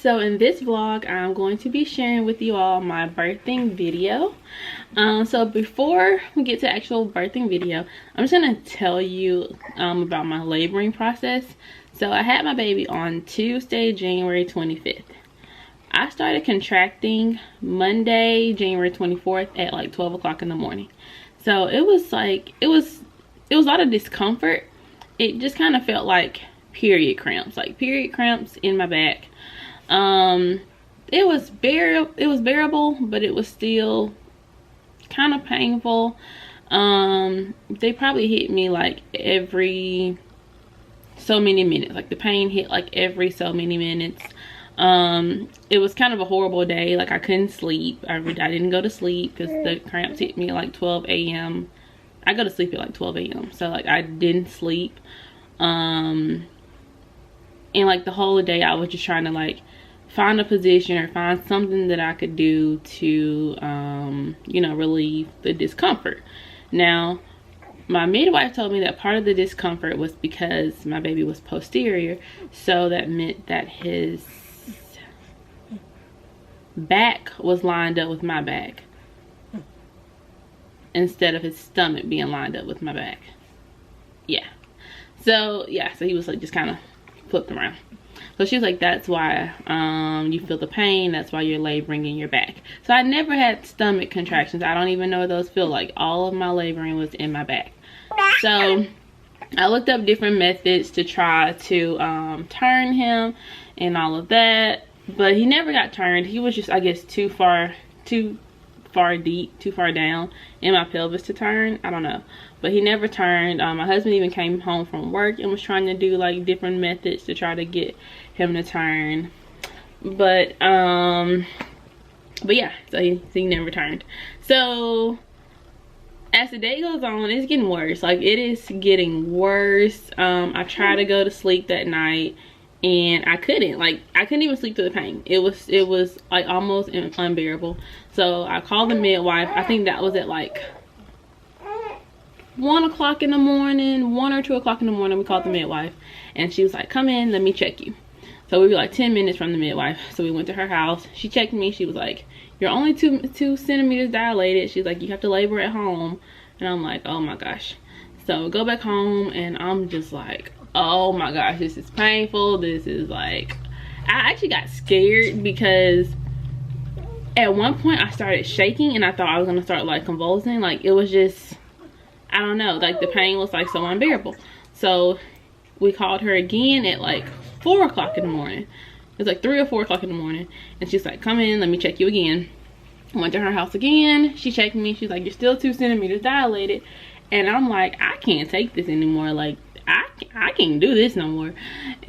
So in this vlog, I'm going to be sharing with you all my birthing video. So before we get to actual birthing video, I'm just gonna tell you about my laboring process. So I had my baby on Tuesday, January 25th. I started contracting Monday, January 24th at like 12 o'clock in the morning. So it was a lot of discomfort. It just kind of felt like period cramps in my back. It was bearable, but it was still kind of painful. They probably hit me like every so many minutes. Like the pain hit like every so many minutes. It was kind of a horrible day. Like I couldn't sleep. I didn't go to sleep because the cramps hit me at like 12 a.m. I go to sleep at like 12 a.m. So like I didn't sleep. And like the whole day I was just trying to like find a position or find something that I could do to you know, relieve the discomfort. Now my midwife told me that part of the discomfort was because my baby was posterior, so that meant that his back was lined up with my back instead of his stomach being lined up with my back. So he was like just kind of flipped around. So she was like, that's why you feel the pain, that's why you're laboring in your back. So I never had stomach contractions. I don't even know what those feel like. All of my laboring was in my back. So I looked up different methods to try to turn him and all of that, but he never got turned. He was just, I guess, too far down in my pelvis to turn. I don't know, but he never turned. My husband even came home from work and was trying to do like different methods to try to get him to turn, but yeah, so he never turned. So as the day goes on, it's getting worse. Like it is getting worse. I tried to go to sleep that night and I couldn't even sleep through the pain. It was like almost unbearable. So I called the midwife. I think that was at like 1 o'clock in the morning, 1 or 2 o'clock in the morning. We called the midwife and she was like, come in, let me check you. So we were like 10 minutes from the midwife. So we went to her house. She checked me. She was like, you're only two centimeters dilated. She's like, you have to labor at home. And I'm like, oh my gosh. So we go back home and I'm just like, oh my gosh, this is painful. This is like, I actually got scared because at one point I started shaking and I thought I was gonna start like convulsing. Like it was just, I don't know, like the pain was like so unbearable. So we called her again at like 4 o'clock in the morning. It was like 3 or 4 o'clock in the morning. And she's like, come in, let me check you again. I went to her house again. She checked me. She's like, you're still 2 centimeters dilated. And I'm like, I can't take this anymore. Like, I can't do this no more.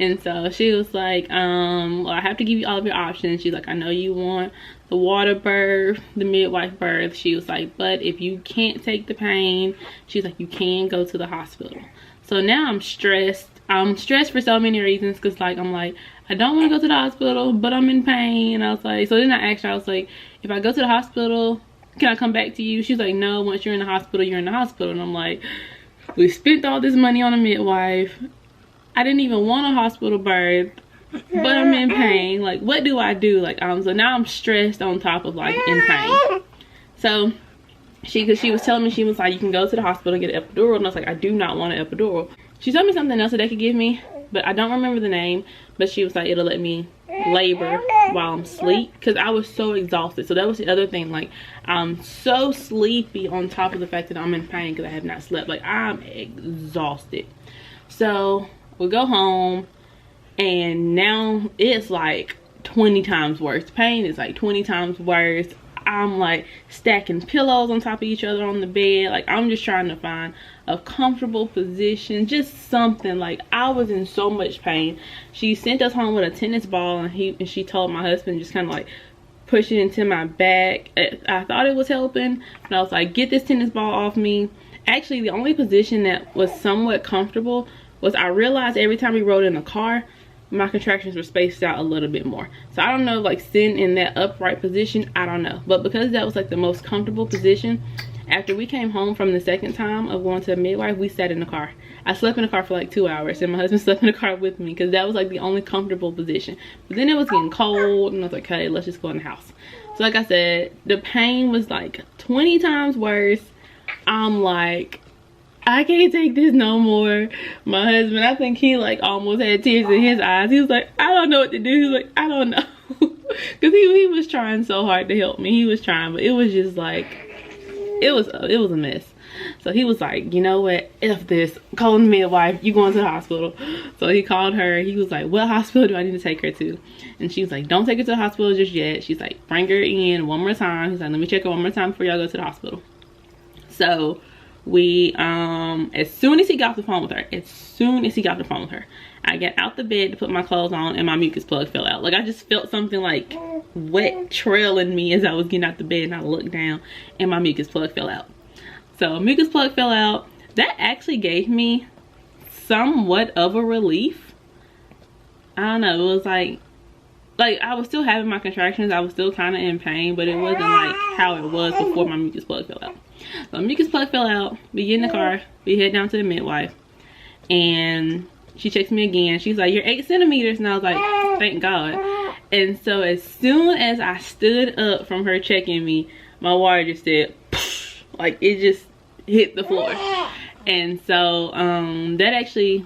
And so she was like, well, I have to give you all of your options. She's like, I know you want the water birth, the midwife birth. She was like, but if you can't take the pain, she's like, you can go to the hospital. So now I'm stressed. I'm stressed for so many reasons because like I'm like, I don't want to go to the hospital, but I'm in pain. And I was like, so then I asked her, I was like, if I go to the hospital, can I come back to you? She's like, no, once you're in the hospital, you're in the hospital. And I'm like, we spent all this money on a midwife. I didn't even want a hospital birth, but I'm in pain. Like, what do I do? Like, so now I'm stressed on top of like in pain. So cause she was telling me, she was like, you can go to the hospital and get an epidural. And I was like, I do not want an epidural. She told me something else that they could give me, but I don't remember the name. But she was like, it'll let me labor while I'm asleep, because I was so exhausted. So that was the other thing. Like, I'm so sleepy on top of the fact that I'm in pain because I have not slept. Like, I'm exhausted. So we go home and now it's like 20 times worse. Pain is like 20 times worse. I'm like stacking pillows on top of each other on the bed. Like, I'm just trying to find a comfortable position, just something. Like, I was in so much pain. She sent us home with a tennis ball and she told my husband just kind of like push it into my back. I thought it was helping, but I was like, get this tennis ball off me. Actually, the only position that was somewhat comfortable was, I realized every time we rode in the car, my contractions were spaced out a little bit more. So I don't know, like sitting in that upright position, I don't know. But because that was like the most comfortable position, After we came home from the second time of going to the midwife, we sat in the car. I slept in the car for like 2 hours, and my husband slept in the car with me because that was like the only comfortable position. But then it was getting cold, and I was like, okay, let's just go in the house. So like I said, the pain was like 20 times worse. I'm like, I can't take this no more. My husband, I think he like almost had tears in his eyes. He was like, I don't know what to do. He was like, I don't know. Because he was trying so hard to help me. He was trying, but it was just like, it was a mess. So he was like, you know what, F this, call the midwife, you going to the hospital. So he called her. He was like, what hospital do I need to take her to? And she was like, don't take her to the hospital just yet. She's like, bring her in one more time. He's like, let me check her one more time before y'all go to the hospital. So we as soon as he got off the phone with her, I got out the bed to put my clothes on, and my mucus plug fell out. Like, I just felt something like wet trailing me as I was getting out the bed, and I looked down and my mucus plug fell out. So mucus plug fell out. That actually gave me somewhat of a relief. I don't know, it was like I was still having my contractions. I was still kind of in pain, but it wasn't like how it was before my mucus plug fell out. So mucus plug fell out. We get in the car, we head down to the midwife, and she checks me again. She's like, you're 8 centimeters. And I was like, thank God. And so as soon as I stood up from her checking me, my water just said, like, it just hit the floor. And so that actually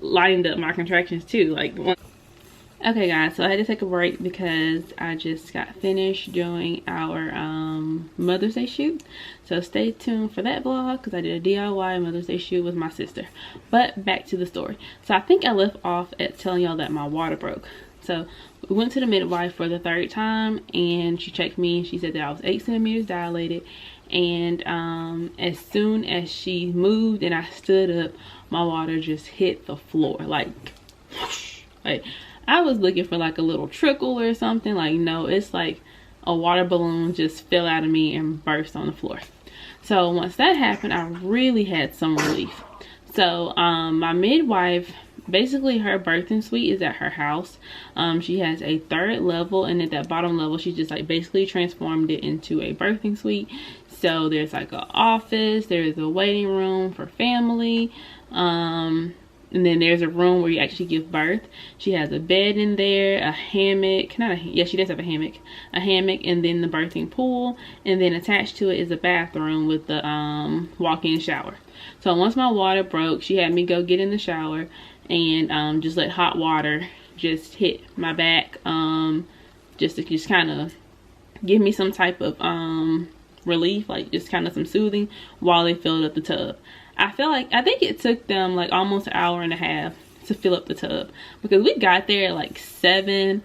lightened up my contractions too. Like, okay guys, so I had to take a break because I just got finished doing our Mother's Day shoot. So stay tuned for that vlog because I did a DIY Mother's Day shoot with my sister. But back to the story. So I think I left off at telling y'all that my water broke. So we went to the midwife for the 3rd time, and she checked me. She said that I was 8 centimeters dilated. And as soon as she moved and I stood up, my water just hit the floor. Like I was looking for like a little trickle or something. Like, no, it's like a water balloon just fell out of me and burst on the floor. So once that happened, I really had some relief. So my midwife, basically her birthing suite is at her house. She has a 3rd level, and at that bottom level she just like basically transformed it into a birthing suite. So there's like an office, there's a waiting room for family, and then there's a room where you actually give birth. She has a bed in there, a hammock, she does have a hammock, and then the birthing pool, and then attached to it is a bathroom with the walk-in shower. So once my water broke, she had me go get in the shower and just let hot water just hit my back, just to kind of give me some type of relief, like just kind of some soothing while they filled up the tub. I think it took them like almost an hour and a half to fill up the tub, because we got there at like 7.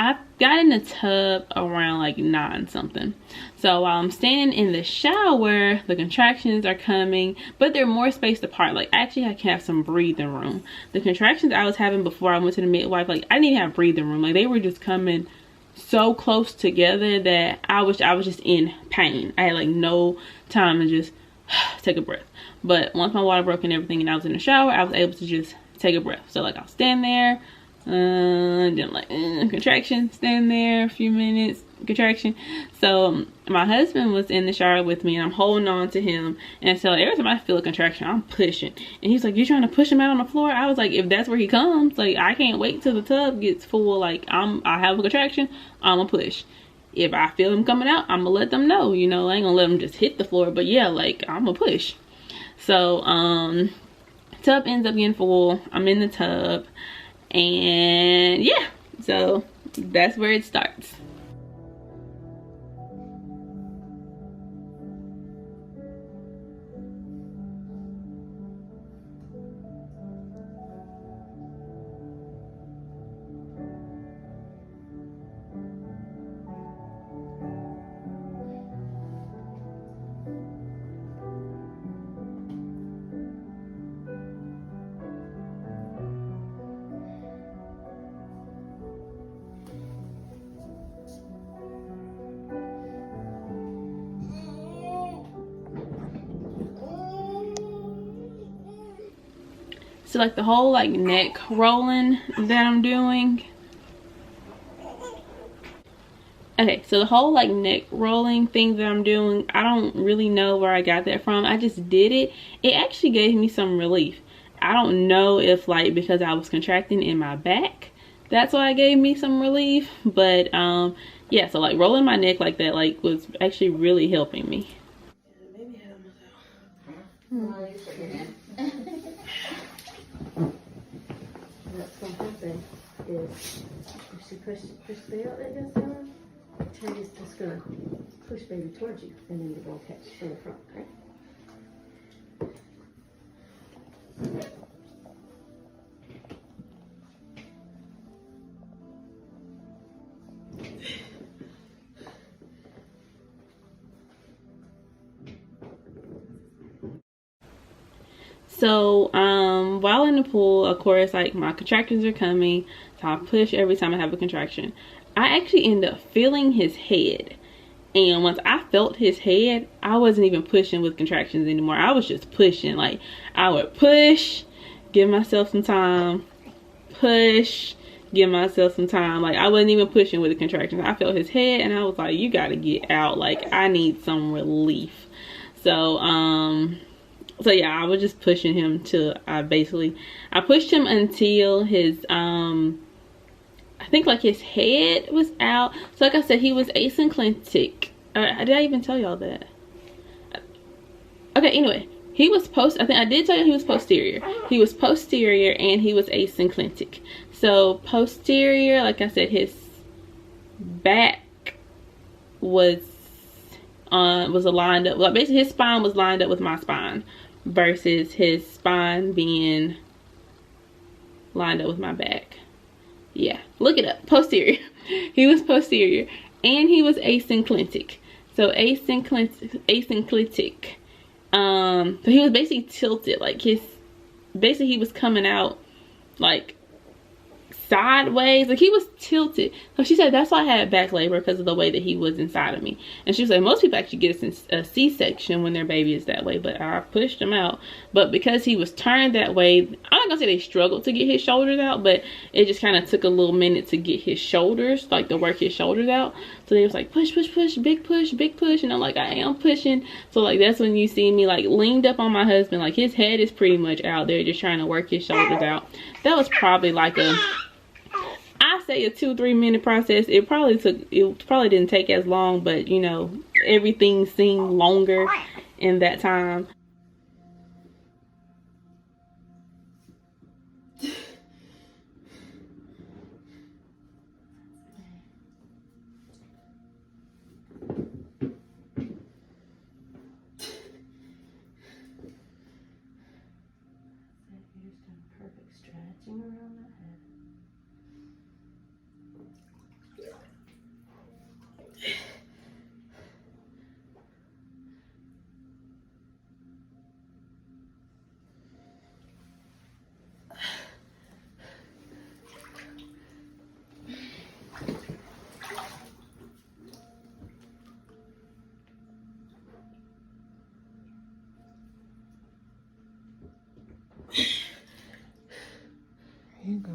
I got in the tub around like 9 something. So while I'm standing in the shower, the contractions are coming, but they're more spaced apart. Like, actually I can have some breathing room. The contractions I was having before I went to the midwife, like, I didn't have breathing room. Like, they were just coming so close together that I was just in pain. I had like no time to just take a breath. But once my water broke and everything and I was in the shower, I was able to just take a breath. So like, I'll stand there, and then like contraction, stand there a few minutes, contraction. So my husband was in the shower with me, and I'm holding on to him, and so every time I feel a contraction, I'm pushing, and he's like, you're trying to push him out on the floor? I was like, if that's where he comes, like, I can't wait till the tub gets full. Like, I have a contraction, I'm gonna push. If I feel him coming out, I'm gonna let them know, you know. I ain't gonna let him just hit the floor, but yeah, like, I'm gonna push. So tub ends up getting full. I'm in the tub, and yeah, so that's where it starts. So like the whole like neck rolling that I'm doing, Okay, so the whole like neck rolling thing that I'm doing, I don't really know where I got that from. I just did it. It actually gave me some relief. I don't know if like because I was contracting in my back, that's why it gave me some relief. But yeah, so like rolling my neck like that like was actually really helping me. What's going to happen is if you push the belt at this time, Teddy's just going to push baby towards you, and then you're going to catch from the front, okay? So while in the pool, of course, like my contractions are coming, so I push every time I have a contraction. I actually end up feeling his head, and once I felt his head, I wasn't even pushing with contractions anymore. I was just pushing. Like I would push, give myself some time, push, give myself some time. Like I wasn't even pushing with the contractions. I felt his head and I was like, you gotta get out, like I need some relief. So yeah, I was just pushing him till I pushed him until his I think like his head was out. So like I said, he was asynclitic. Did I even tell y'all that? Okay, anyway, he was I think I did tell you he was posterior. He was posterior and he was asynclitic. So posterior, like I said, his back was aligned up. Well, basically his spine was lined up with my spine versus his spine being lined up with my back. Yeah, look it up. Posterior. He was posterior and he was asynclitic. So asynclitic. So he was basically tilted, like he was coming out like sideways, like he was tilted. So she said that's why I had back labor, because of the way that he was inside of me. And she was like, most people actually get a C-section when their baby is that way, but I pushed him out. But because he was turned that way, I'm not gonna say they struggled to get his shoulders out, but it just kind of took a little minute to get his shoulders, like to work his shoulders out. So they was like, push, push, push, big push, big push. And I'm like, I am pushing. So like that's when you see me like leaned up on my husband, like his head is pretty much out there, just trying to work his shoulders out. That was probably like I say a 2-3 minute process. It probably didn't take as long, but you know, everything seemed longer in that time. Perfect stretching around that head. Here you go.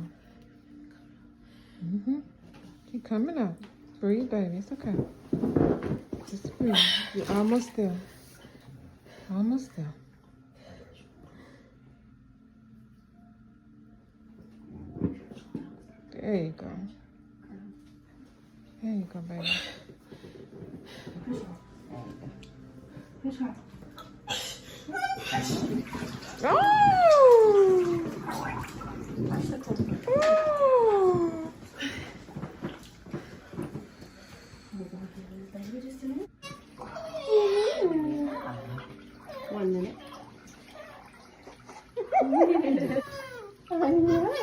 Keep coming up. Breathe, baby. It's okay. Just breathe. You're almost there. Almost there. There you go. There you go, baby. Oh! Oh! 1 minute. I know.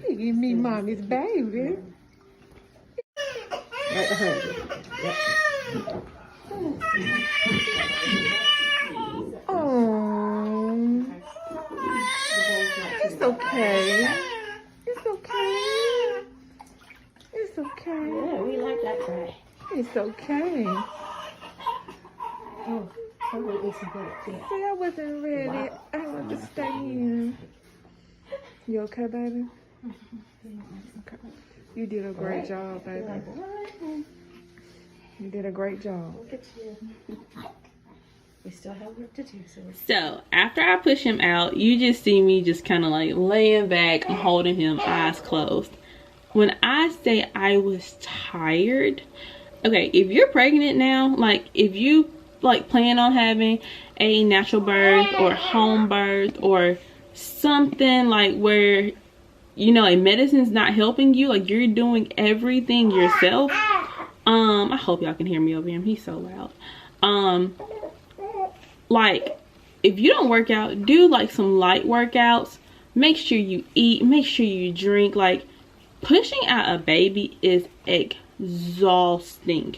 You give me mommy's baby. Right behind you. Yep. Oh, it's okay. It's okay. It's okay. Yeah, we like that cry. It's okay. Oh, somebody needs some good. Yeah. See, I wasn't ready. I wanted to stay here. You okay, baby? Okay. You did a great job, baby. You did a great job. Look at you. We still have work to do, So after I push him out, you just see me just kind of like laying back and holding him, eyes closed. When I say I was tired, okay, if you're pregnant now, like if you like plan on having a natural birth or home birth or something like where, you know, a medicine's not helping you, like you're doing everything yourself. I hope y'all can hear me over him. He's so loud. Like if you don't work out, do like some light workouts. Make sure you eat, make sure you drink. Like pushing out a baby is exhausting.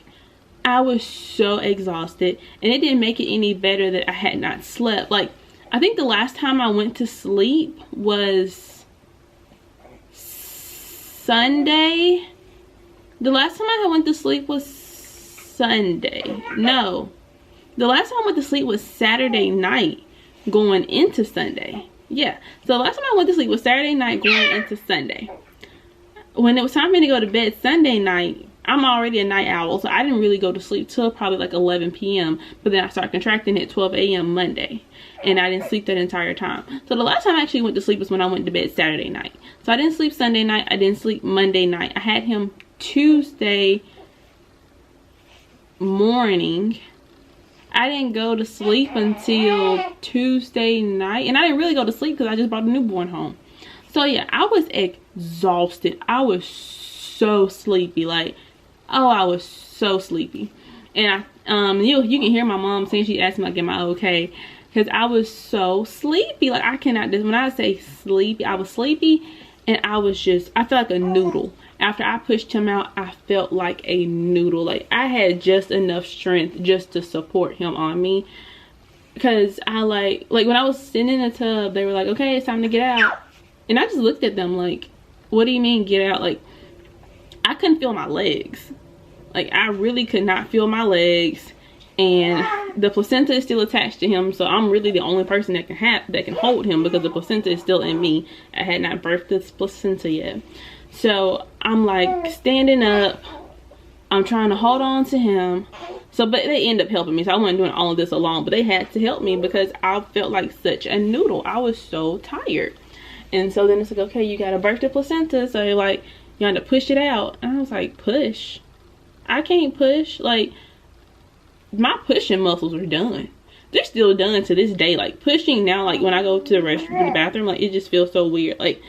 I was so exhausted, and it didn't make it any better that I had not slept. Like I think the last time I went to sleep was Sunday. The last time I went to sleep was Sunday. No, the last time I went to sleep was Saturday night going into Sunday. Yeah, so the last time I went to sleep was Saturday night going into Sunday. When it was time for me to go to bed Sunday night, I'm already a night owl, so I didn't really go to sleep till probably like 11 p.m. But then I started contracting at 12 a.m. Monday, and I didn't sleep that entire time. So the last time I actually went to sleep was when I went to bed Saturday night. So I didn't sleep Sunday night, I didn't sleep Monday night. I had him Tuesday morning. I didn't go to sleep until Tuesday night, and I didn't really go to sleep because I just brought a newborn home. So yeah, I was exhausted. I was so sleepy. Like, oh, I was so sleepy. And you can hear my mom saying, she asked me like, am I okay? Because I was so sleepy. Like I cannot, when I say sleepy, I was sleepy, and I felt like a noodle. After I pushed him out, I felt like a noodle. Like I had just enough strength just to support him on me. Because I like when I was sitting in the tub, they were like, okay, it's time to get out. And I just looked at them like, what do you mean get out? Like I couldn't feel my legs. Like I really could not feel my legs. And the placenta is still attached to him, so I'm really the only person that can hold him because the placenta is still in me. I had not birthed this placenta yet. So I'm like standing up, I'm trying to hold on to him. But they end up helping me, so I wasn't doing all of this alone, but they had to help me because I felt like such a noodle. I was so tired. And so then it's like, okay, you gotta birth the placenta, so like you had to push it out. And I was like, push? I can't push. Like my pushing muscles are done. They're still done to this day. Like pushing now, like when I go to the restroom, the bathroom, like it just feels so weird. Like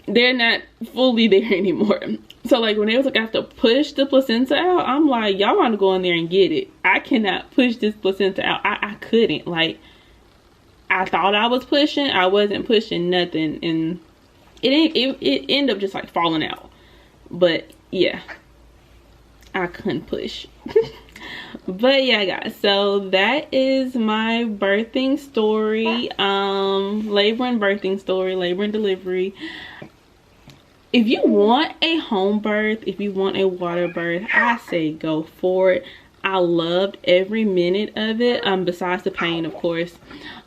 they're not fully there anymore. So like when they was like I have to push the placenta out, I'm like, y'all want to go in there and get it. I cannot push this placenta out. I couldn't. Like I thought I was pushing, I wasn't pushing nothing, and it ended up just like falling out. But yeah, I couldn't push. But yeah guys, so that is my birthing story, labor and birthing story, labor and delivery. If you want a home birth, if you want a water birth, I say go for it. I loved every minute of it, besides the pain, of course.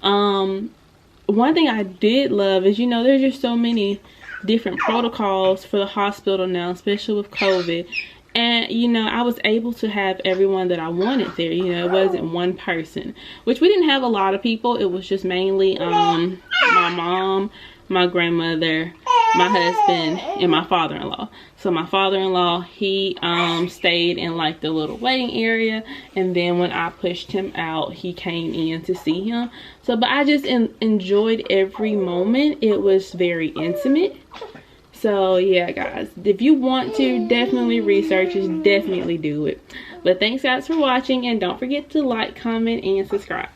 One thing I did love is, you know, there's just so many different protocols for the hospital now, especially with COVID. And, you know, I was able to have everyone that I wanted there. You know, it wasn't one person, which we didn't have a lot of people. It was just mainly my mom, my grandmother, my husband, and my father-in-law. So my father-in-law, he stayed in like the little waiting area, and then when I pushed him out, he came in to see him. So but I just enjoyed every moment. It was very intimate. So yeah guys, if you want to definitely research it, definitely do it. But thanks guys for watching, and don't forget to like, comment, and subscribe.